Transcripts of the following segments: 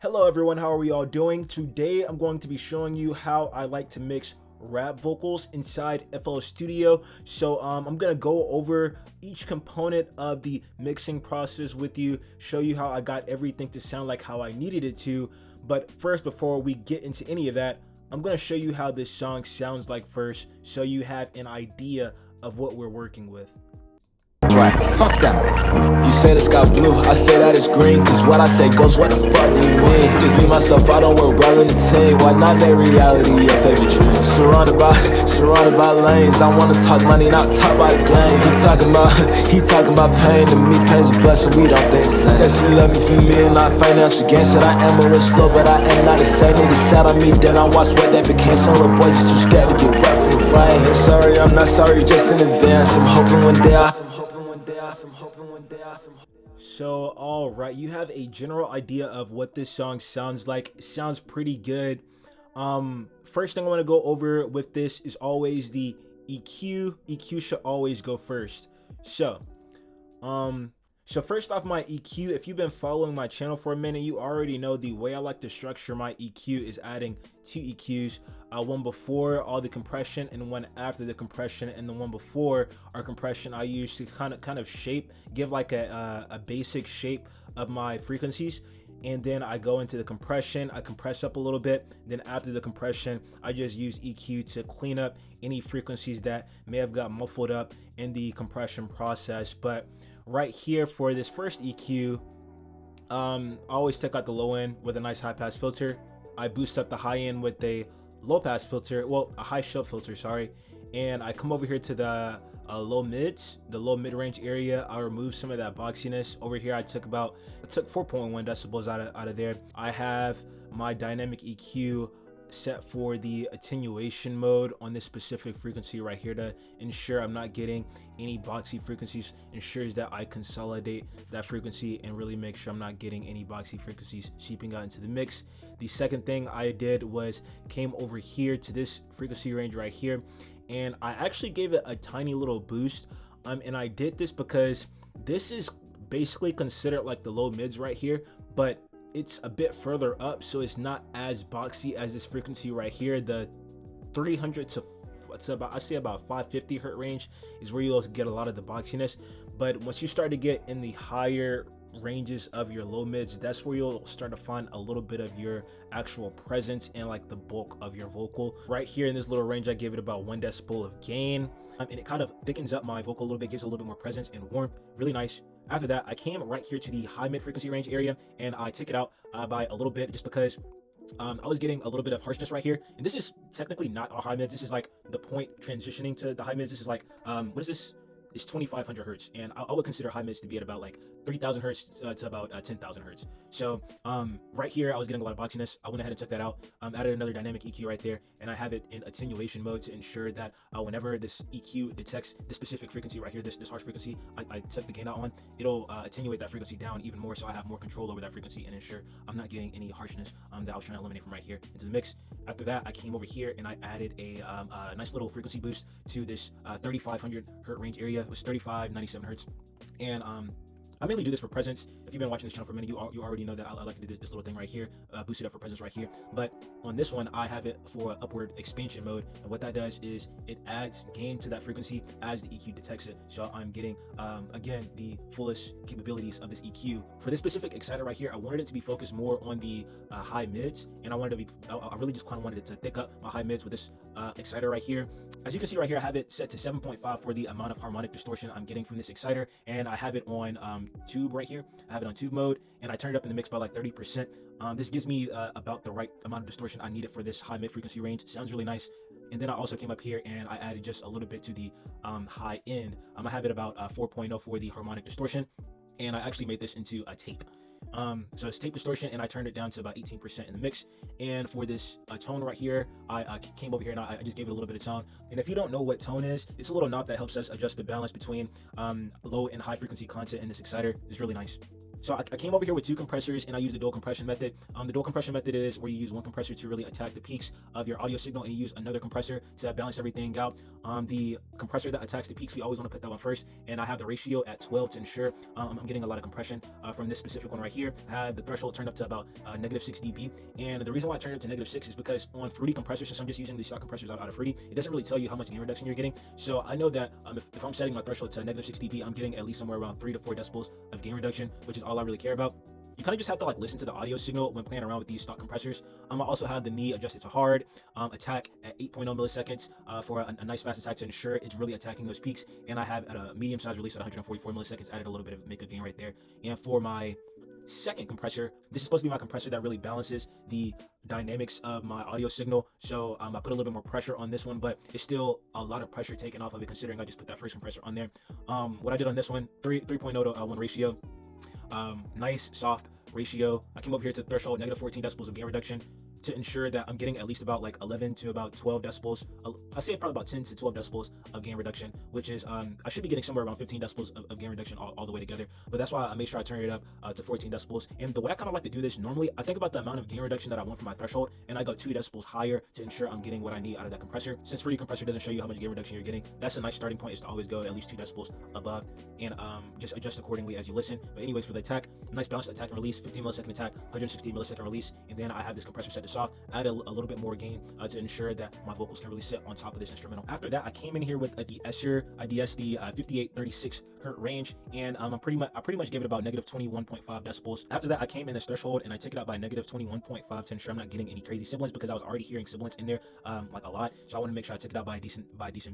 Hello everyone, how are we all doing? Today I'm going to be showing you how I like to mix rap vocals inside FL Studio. So I'm gonna go over each component of the mixing process with you, show you how I got everything to sound like how I needed it to. But first, before we get into any of that, I'm gonna show you how this song sounds like first, so you have an idea of what we're working with. Right. Fuck that. You say the sky blue, I say that it's green. Cause what I say goes, what the fuck do you mean? Just be myself, I don't work well in the team. Why not make reality your favorite dream? Surrounded by lanes. I wanna talk money, not talk about the game. He talking about pain. To me, pain's a blessing, we don't think the same. Said she love me for me and not financial gain. Said I am a rich slow, but I am not the same. Nigga shout at me, then I watch what that became. Some little boys is too scared to get wet from the rain. Sorry, I'm not sorry, just in advance. I'm hoping one day So all right, you have a general idea of what this song sounds like. It sounds pretty good. First thing I want to go over with this is always the EQ. EQ should always go first. So first off, my EQ, if you've been following my channel for a minute, you already know the way I like to structure my EQ is adding two EQs, one before all the compression and one after the compression, and the one before our compression I use to kind of shape, give like a basic shape of my frequencies. And then I go into the compression, I compress up a little bit. Then after the compression, I just use EQ to clean up any frequencies that may have got muffled up in the compression process. But right here for this first EQ, I always take out the low end with a nice high pass filter. I boost up the high end with a low pass filter, well, a high shunt filter, sorry. And I come over here to the low mid range area. I remove some of that boxiness. Over here I took 4.1 decibels out of there. I have my dynamic EQ set for the attenuation mode on this specific frequency right here to ensure I'm not getting any boxy frequencies. Ensures that I consolidate that frequency and really make sure I'm not getting any boxy frequencies seeping out into the mix. The second thing I did was came over here to this frequency range right here, and I actually gave it a tiny little boost. And I did this because this is basically considered like the low mids right here, but it's a bit further up, so it's not as boxy as this frequency right here. The 300 to about, I say about 550 hertz range is where you'll get a lot of the boxiness. But once you start to get in the higher ranges of your low mids, that's where you'll start to find a little bit of your actual presence and like the bulk of your vocal. Right here in this little range, I gave it about 1 decibel of gain, and it kind of thickens up my vocal a little bit, gives a little bit more presence and warmth. Really nice. After that, I came right here to the high mid frequency range area, and I took it out by a little bit, just because I was getting a little bit of harshness right here. And this is technically not our high mids. This is like the point transitioning to the high mids. This is like what is this? It's 2500 hertz, and I would consider high mids to be at about like 3000 hertz to about 10,000 hertz. So right here I was getting a lot of boxiness. I went ahead and took that out, added another dynamic EQ right there, and I have it in attenuation mode to ensure that whenever this EQ detects this specific frequency right here, this harsh frequency, I took the gain out on, it'll attenuate that frequency down even more, so I have more control over that frequency and ensure I'm not getting any harshness that I was trying to eliminate from right here into the mix. After that, I came over here and I added a nice little frequency boost to this 3500 hertz range area. It was 3597 hertz, and I mainly do this for presence. If you've been watching this channel for a minute, you already know that I like to do this little thing right here, boost it up for presence right here. But on this one, I have it for upward expansion mode, and what that does is it adds gain to that frequency as the EQ detects it. So I'm getting again the fullest capabilities of this EQ. For this specific exciter right here, I wanted it to be focused more on the high mids, and I really just kind of wanted it to thick up my high mids with this exciter right here. As you can see right here, I have it set to 7.5 for the amount of harmonic distortion I'm getting from this exciter, and I have it on tube right here. I have it on tube mode, and I turned it up in the mix by like 30%. This gives me about the right amount of distortion I needed for this high mid frequency range. Sounds really nice. And then I also came up here and I added just a little bit to the high end. I have it about 4.0 for the harmonic distortion, and I actually made this into a tape. So it's tape distortion, and I turned it down to about 18% in the mix. And for this tone right here, I came over here and I just gave it a little bit of tone. And if you don't know what tone is, it's a little knob that helps us adjust the balance between low and high frequency content in this exciter. It's really nice. So I came over here with two compressors and I use the dual compression method. The dual compression method is where you use one compressor to really attack the peaks of your audio signal and you use another compressor to balance everything out. The compressor that attacks the peaks, we always want to put that one first, and I have the ratio at 12 to ensure I'm getting a lot of compression from this specific one right here. I have the threshold turned up to about -6 dB, and the reason why I turned it to -6 is because on Fruity compressors, since I'm just using the stock compressors out of Fruity, it doesn't really tell you how much gain reduction you're getting. So I know that if I'm setting my threshold to -6 dB, I'm getting at least somewhere around 3 to 4 decibels of gain reduction, which is all I really care about. You kind of just have to like listen to the audio signal when playing around with these stock compressors. I also have the knee adjusted to hard, attack at 8.0 milliseconds for a nice fast attack to ensure it's really attacking those peaks. And I have at a medium size release at 144 milliseconds, added a little bit of makeup gain right there. And for my second compressor, this is supposed to be my compressor that really balances the dynamics of my audio signal. So I put a little bit more pressure on this one, but it's still a lot of pressure taken off of it considering I just put that first compressor on there. What I did on this one, 3.0 to 1 ratio. Nice soft ratio. I came over here to threshold -14 decibels of gain reduction to ensure that I'm getting at least about like 11 to about 12 decibels. I say probably about 10 to 12 decibels of gain reduction, which is I should be getting somewhere around 15 decibels of gain reduction all the way together. But that's why I made sure I turn it up to 14 decibels. And the way I kind of like to do this, normally I think about the amount of gain reduction that I want for my threshold, and I go 2 decibels higher to ensure I'm getting what I need out of that compressor. Since Fruity compressor doesn't show you how much gain reduction you're getting, that's a nice starting point, is to always go at least 2 decibels above, and just adjust accordingly as you listen. But anyways, for the attack, nice balanced attack and release, 15 millisecond attack, 160 millisecond release, and then I have this compressor set to soft, add a little bit more gain to ensure that my vocals can really sit on top of this instrumental. After that, I came in here with a de-esser. I de-essed the 5836 hertz range, and I pretty much gave it about -21.5 decibels. After that, I came in this threshold and I took it out by -21.5 to ensure I'm not getting any crazy sibilance, because I was already hearing sibilance in there like a lot. So I want to make sure I took it out by a decent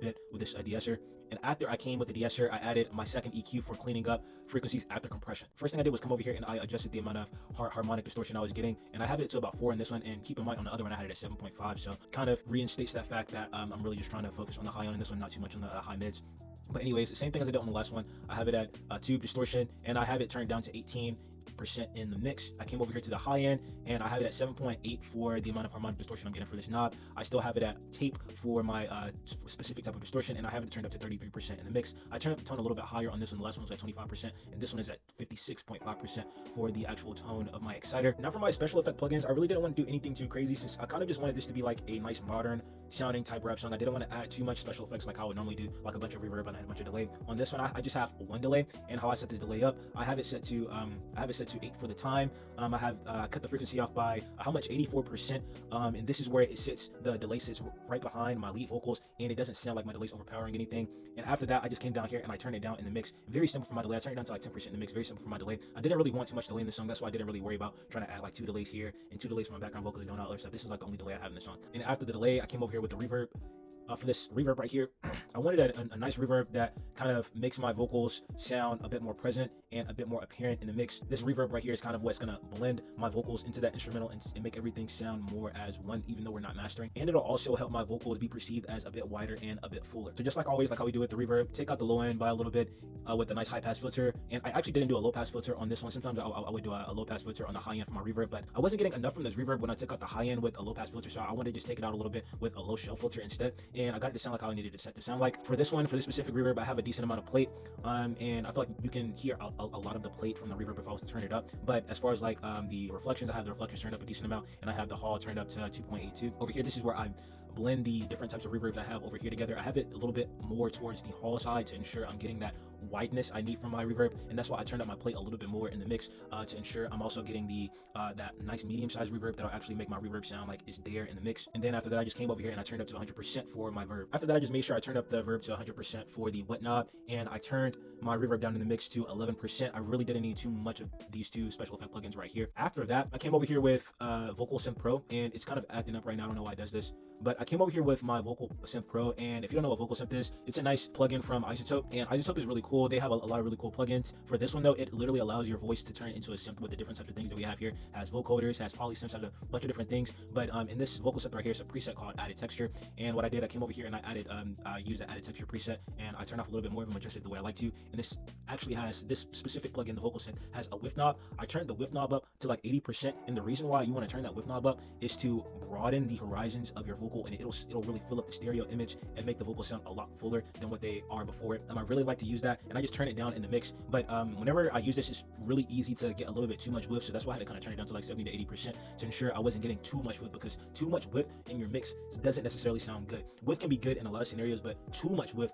bit with this de-esser. And after I came with the de-esser, I added my second EQ for cleaning up frequencies after compression. First thing I did was come over here and I adjusted the amount of harmonic distortion I was getting, and I have it to about 4 in this one, and keep in mind on the other one I had it at 7.5, so kind of reinstates that fact that I'm really just trying to focus on the high on this one, not too much on the high mids. But anyways, the same thing as I did on the last one. I have it at tube distortion, and I have it turned down to 18% in the mix. I came over here to the high end, and I have it at 7.8 for the amount of harmonic distortion I'm getting for this knob. I still have it at tape for my specific type of distortion, and I have it turned up to 33% in the mix. I turned up the tone a little bit higher on this one. The last one was at 25%, and this one is at 56.5% for the actual tone of my exciter. Now for my special effect plugins, I really didn't want to do anything too crazy, since I kind of just wanted this to be like a nice modern sounding type rap song. I didn't want to add too much special effects like I would normally do, like a bunch of reverb and a bunch of delay. On this one, I just have one delay, and how I set this delay up, I have it set to 8 for the time. I have cut the frequency off by how much, 84%, and this is where it sits. The delay sits right behind my lead vocals, and it doesn't sound like my delay's overpowering anything. And after that, I just came down here and I turned it down in the mix. Very simple for my delay. I turned it down to like 10% in the mix. Very simple for my delay. I didn't really want too much delay in the song. That's why I didn't really worry about trying to add like 2 delays here and 2 delays for my background vocals and doing all other stuff. This is like the only delay I have in the song. And after the delay, I came over here with the reverb. For this reverb right here, I wanted a nice reverb that kind of makes my vocals sound a bit more present and a bit more apparent in the mix. This reverb right here is kind of what's gonna blend my vocals into that instrumental and make everything sound more as one, even though we're not mastering. And it'll also help my vocals be perceived as a bit wider and a bit fuller. So just like always, like how we do with the reverb, take out the low end by a little bit with a nice high pass filter. And I actually didn't do a low pass filter on this one. Sometimes I would do a low pass filter on the high end for my reverb, but I wasn't getting enough from this reverb when I took out the high end with a low pass filter, so I wanted to just take it out a little bit with a low shell filter instead. And I got it to sound like how I needed it set to sound like. For this one, for this specific reverb, I have a decent amount of plate, and I feel like you can hear a lot of the plate from the reverb if I was to turn it up. But as far as like the reflections, I have the reflections turned up a decent amount, and I have the hall turned up to 2.82. Over here, this is where I blend the different types of reverbs I have over here together. I have it a little bit more towards the hall side to ensure I'm getting that wideness I need from my reverb, and that's why I turned up my plate a little bit more in the mix to ensure I'm also getting the that nice medium-sized reverb that'll actually make my reverb sound like it's there in the mix. And then after that, I just came over here and I turned up to 100% for my verb. After that, I just made sure I turned up the verb to 100% for the wet knob, and I turned my reverb down in the mix to 11%. I really didn't need too much of these two special effect plugins right here. After that, I came over here with Vocal Synth Pro, and it's kind of acting up right now. I don't know why it does this, but I came over here with my Vocal Synth Pro, and if you don't know what Vocal Synth is, it's a nice plugin from iZotope, and iZotope is really cool. They have a lot of really cool plugins. For this one though, it literally allows your voice to turn into a synth with the different types of things that we have here. It has vocoders, has polysynths, has a bunch of different things. But in this Vocal Synth right here, it's a preset called Added Texture, and what I did, I came over here and I added used the Added Texture preset, and I turned off a little bit more of them, adjusted the way I like to. And this actually has, this specific plugin, the Vocal Synth, has a width knob. I turned the width knob up to like 80%, and the reason why you want to turn that width knob up is to broaden the horizons of your vocal, and it'll really fill up the stereo image and make the vocals sound a lot fuller than what they are before. I really like to use that, and I just turn it down in the mix. But whenever I use this, it's really easy to get a little bit too much width, so that's why I had to kind of turn it down to like 70 to 80% to ensure I wasn't getting too much width, because too much width in your mix doesn't necessarily sound good. Width can be good in a lot of scenarios, but too much width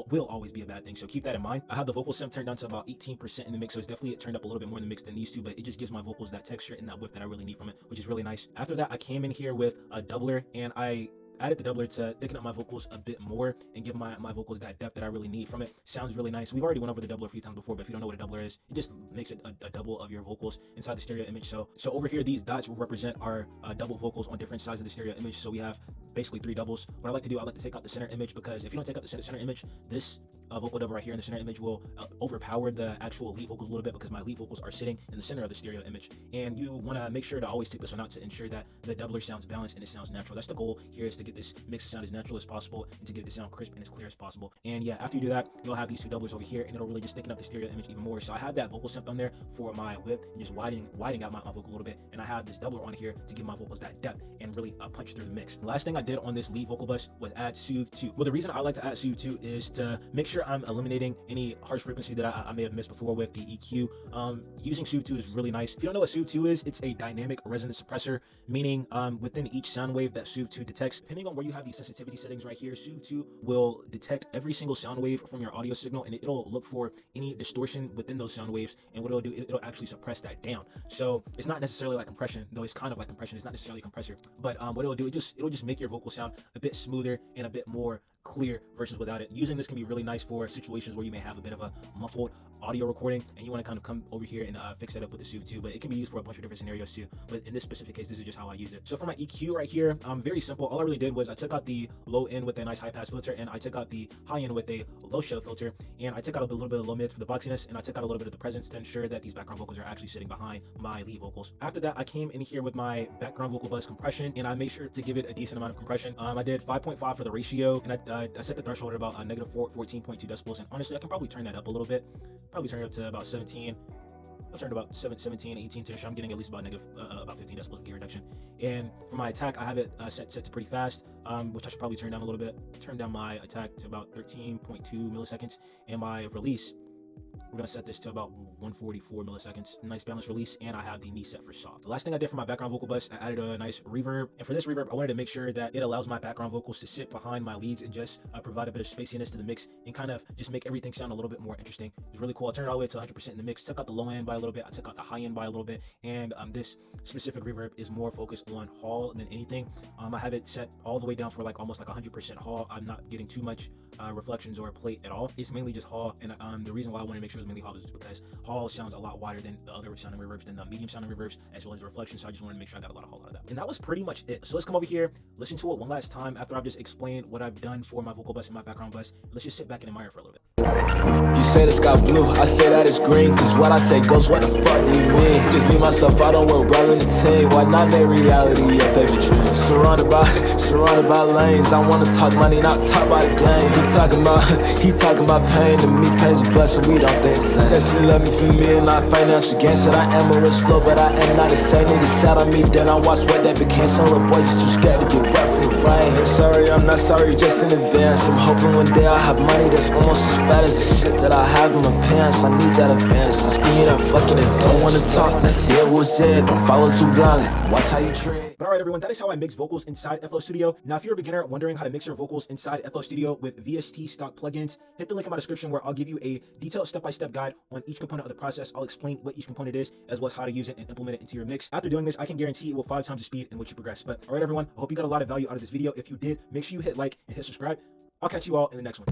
will always be a bad thing, so keep that in mind. I have the vocal simp turned down to about 18% in the mix, so it's definitely turned up a little bit more in the mix than these two, but it just gives my vocals that texture and that width that I really need from it, which is really nice. After that, I came in here with a doubler, and I added the doubler to thicken up my vocals a bit more and give my vocals that depth that I really need from it. Sounds really nice. We've already went over the doubler a few times before, but if you don't know what a doubler is, it just makes it a double of your vocals inside the stereo image. So over here, these dots will represent our double vocals on different sides of the stereo image. So we have basically 3 doubles. What I like to do, I like to take out the center image, because if you don't take out the center image, this vocal double right here in the center image will overpower the actual lead vocals a little bit, because my lead vocals are sitting in the center of the stereo image, and you want to make sure to always take this one out to ensure that the doubler sounds balanced and it sounds natural. That's the goal here, is to get this mix to sound as natural as possible and to get it to sound crisp and as clear as possible. And yeah, after you do that, you'll have these 2 doublers over here, and it'll really just thicken up the stereo image even more. So I have that vocal synth on there for my width and just widening out my vocal a little bit, and I have this doubler on here to give my vocals that depth and really punch through the mix. The last thing I did on this lead vocal bus was add Soothe 2. Well, the reason I like to add Soothe 2 is to make sure I'm eliminating any harsh frequency that I may have missed before with the EQ. Using Soothe 2 is really nice. If you don't know what Soothe 2 is, it's a dynamic resonance suppressor, meaning within each sound wave that Soothe 2 detects, depending on where you have these sensitivity settings right here, Soothe 2 will detect every single sound wave from your audio signal, and it'll look for any distortion within those sound waves, and what it'll do, it'll actually suppress that down. So it's not necessarily like compression, though it's kind of like compression. It's not necessarily a compressor, but what it'll do, it'll just make your vocal sound a bit smoother and a bit more clear versus without it. Using this can be really nice for situations where you may have a bit of a muffled audio recording and you want to kind of come over here and fix that up with the Soothe 2, but it can be used for a bunch of different scenarios too. But in this specific case, this is just how I use it. So for my EQ right here, very simple. All I really did was I took out the low end with a nice high pass filter, and I took out the high end with a low shelf filter, and I took out a little bit of low mids for the boxiness, and I took out a little bit of the presence to ensure that these background vocals are actually sitting behind my lead vocals. After that, I came in here with my background vocal bus compression, and I made sure to give it a decent amount of compression. I did 5.5 for the ratio, and I set the threshold at about negative 14.2 decibels, and honestly, I can probably turn that up a little bit. Probably turn it up to about 17. I'll turn it about 17, 18 to I'm getting at least about negative about 15 decibels of gain reduction. And for my attack, I have it set to pretty fast, which I should probably turn down a little bit. Turn down my attack to about 13.2 milliseconds, and my release, we're gonna set this to about 144 milliseconds. Nice balanced release, and I have the knee set for soft. The last thing I did for my background vocal bus, I added a nice reverb, and for this reverb, I wanted to make sure that it allows my background vocals to sit behind my leads and just provide a bit of spaciness to the mix and kind of just make everything sound a little bit more interesting. It's really cool. I turned it all the way to 100% in the mix, took out the low end by a little bit, I took out the high end by a little bit, and this specific reverb is more focused on hall than anything. I have it set all the way down for like almost like 100% hall. I'm not getting too much reflections or plate at all. It's mainly just hall, and the reason why I wanted to make sure it was mainly hall is just because hall sounds a lot wider than the other sounding reverbs, than the medium sounding reverbs, as well as the reflection. So I just wanted to make sure I got a lot of hall out of that. And that was pretty much it. So let's come over here, listen to it one last time after I've just explained what I've done for my vocal bus and my background bus. Let's just sit back and admire for a little bit. You say the sky blue, I say that it's green, cause what I say goes, what the fuck do you mean? Just me, myself, I don't work well in the team. Why not make reality your favorite dream? Surrounded by lanes, I wanna talk money, not talk about the game. He talking about pain, to me pain's a blessing, we don't think the same. Said she love me for me and not financial gain. Said I am a rich flow, but I am not the same. Nigga shout on me, then I watch what that became. Some little boys is too scared to get wet from the rain. I'm sorry, I'm not sorry, just in advance. I'm hoping one day I'll have money that's almost as fat as the shit that I have in my pants. I need that advance, just give me that fucking advance. Don't wanna talk, let's see it was said. Don't follow too blindly, watch how you treat. But alright everyone, that is how I mix vocals inside FL Studio. Now if you're a beginner wondering how to mix your vocals inside FL Studio with VST stock plugins, hit the link in my description where I'll give you a detailed step-by-step guide on each component of the process. I'll explain what each component is, as well as how to use it and implement it into your mix. After doing this, I can guarantee it will 5 times the speed in which you progress. But alright everyone, I hope you got a lot of value out of this video. If you did, make sure you hit like and hit subscribe. I'll catch you all in the next one.